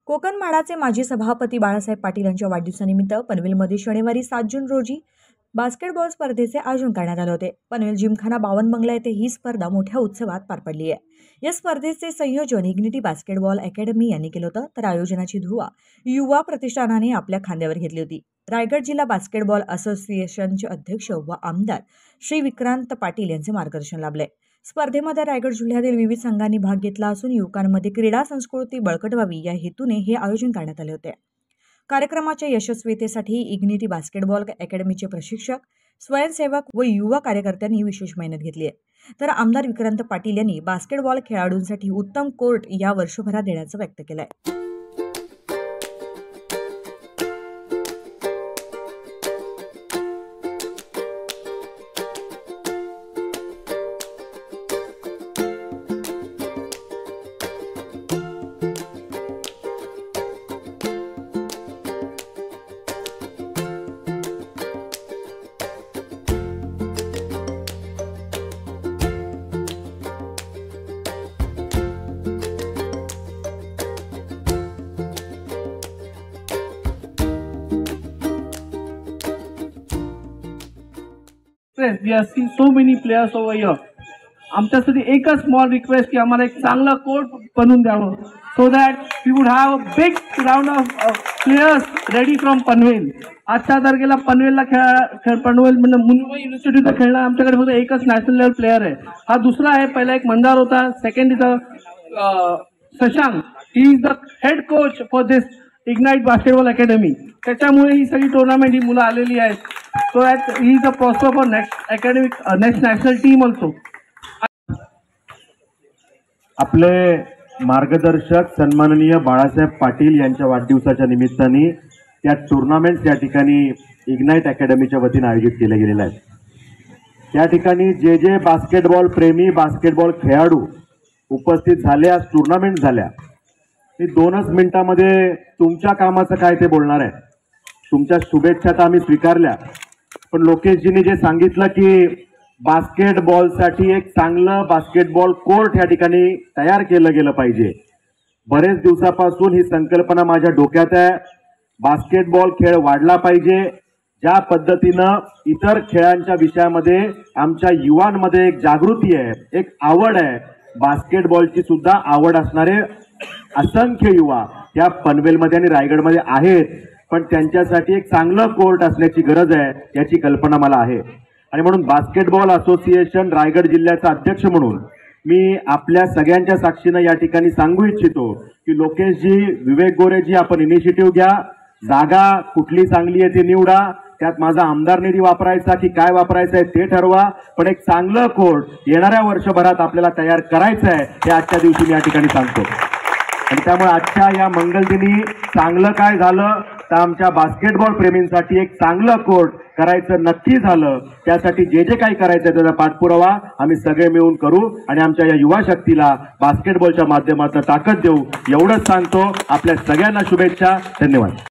कोकण म्हाडाचे माजी सभापती बाळासाहेब पाटील यांच्या वाढदिवसानिमित्त पनवेलमध्ये शनिवारी 7 जून रोजी बास्केटबॉल स्पर्धेचे आयोजन करण्यात आले होते। पनवेल जिमखाना 52 बंगला येथे ही स्पर्धा मोठ्या उत्सवात पार पडली आहे। या स्पर्धेचे संयोजन इग्निटी बास्केटबॉल अकॅडमी यांनी केलं होतं, तर आयोजनाची धुवा युवा प्रतिष्ठानाने आपल्या खांद्यावर घेतली होती। रायगड जिल्हा बास्केटबॉल असोसिएशनचे अध्यक्ष व आमदार श्री विक्रांत पाटील यांचे मार्गदर्शन लाभले। स्पर्धेमध्ये रायगड जिल्ह्यातील विविध संघांनी भाग घेतला असून युवकांमध्ये क्रीडा संस्कृती बळकट व्हावी या हेतूने हे आयोजन करण्यात आले होते। कार्यक्रमाच्या यशस्वीतेसाठी इग्निटी बास्केटबॉल अकॅडमीचे प्रशिक्षक, स्वयंसेवक व युवा कार्यकर्त्यांनी विशेष मेहनत घेतली आहे। तर आमदार विक्रांत पाटील यांनी बास्केटबॉल खेळाडूंसाठी उत्तम कोर्ट या वर्षभरात देण्याचं व्यक्त केलं आहे। We have seen so many players over here. आमच्यासाठी एकच स्मॉल रिक्वेस्ट की आम्हाला एक चांगला कोर्ट बनवून द्यावं, so that we would have a big round of players ready from Panvel. आजच्या तारखेला पनवेलला पनवेल म्हणजे मुंबई युनिव्हर्सिटीचा खेळणार आमच्याकडे फक्त एकच नॅशनल लेवल प्लेयर आहे। हा दुसरा आहे, पहिला एक मंदार होता, second is Shashank, he is the head coach for this ignite basketball academy. त्याच्यामुळे ही सगळी टुर्नामेंट ही मुलं आलेली आहेत, so that he is a prosper for next academic next national team also. आपले मार्गदर्शक सन्माननीय बाळासाहेब पाटील यांच्या वाढदिवसाच्या निमित्ताने त्या टुर्नामेंट्स या ठिकाणी इग्नाइट अकॅडमीच्या वतीने आयोजित केले गेलेले आहेत। त्या ठिकाणी जे जे बास्केटबॉल प्रेमी, बास्केटबॉल खेळाडू उपस्थित झाले, आज टुर्नामेंट झाल्या, मी 2च मिनिटांमध्ये तुमच्या कामाचं काय ते बोलणार आहे। तुमच्या शुभेच्छा तर आम्ही स्वीकारल्या, पण लोकेशजींनी जे सांगितलं की बास्केटबॉलसाठी एक चांगलं बास्केटबॉल कोर्ट या ठिकाणी तयार केलं गेलं पाहिजे, बरेच दिवसापासून ही संकल्पना माझ्या डोक्यात आहे। बास्केटबॉल खेळ वाढला पाहिजे, ज्या पद्धतीनं इतर खेळांच्या विषयामध्ये आमच्या युवांमध्ये एक जागृती आहे, एक आवड आहे, बास्केटबॉलची सुद्धा आवड असणारे असंख्य युवा या पनवेलमध्ये आणि रायगडमध्ये आहेत, पण त्यांच्यासाठी एक चांगलं कोर्ट असण्याची गरज आहे याची कल्पना मला आहे। आणि म्हणून बास्केटबॉल असोसिएशन रायगड जिल्ह्याचा अध्यक्ष म्हणून मी आपल्या सगळ्यांच्या साक्षीनं या ठिकाणी सांगू इच्छितो की लोकेशजी, विवेक गोरेजी, आपण इनिशिएटिव्ह घ्या, जागा कुठली चांगली आहे ती निवडा, त्यात माझा आमदार निधी वापरायचा की काय वापरायचं आहे ते ठरवा, पण एक चांगलं कोर्ट येणाऱ्या वर्षभरात आपल्याला तयार करायचं आहे हे आजच्या दिवशी मी या ठिकाणी सांगतो। आणि त्यामुळे आजच्या या मंगलदिनी चांगलं काय झालं तर आमच्या बास्केटबॉल प्रेमींसाठी एक चांगलं कोर्ट करायचं नक्की झालं। त्यासाठी जे जे काही करायचं त्याचा पाठपुरावा आम्ही सगळे मिळून करू आणि आमच्या या युवा शक्तीला बास्केटबॉलच्या माध्यमातून ताकद देऊ, एवढंच सांगतो। आपल्या सगळ्यांना शुभेच्छा, धन्यवाद।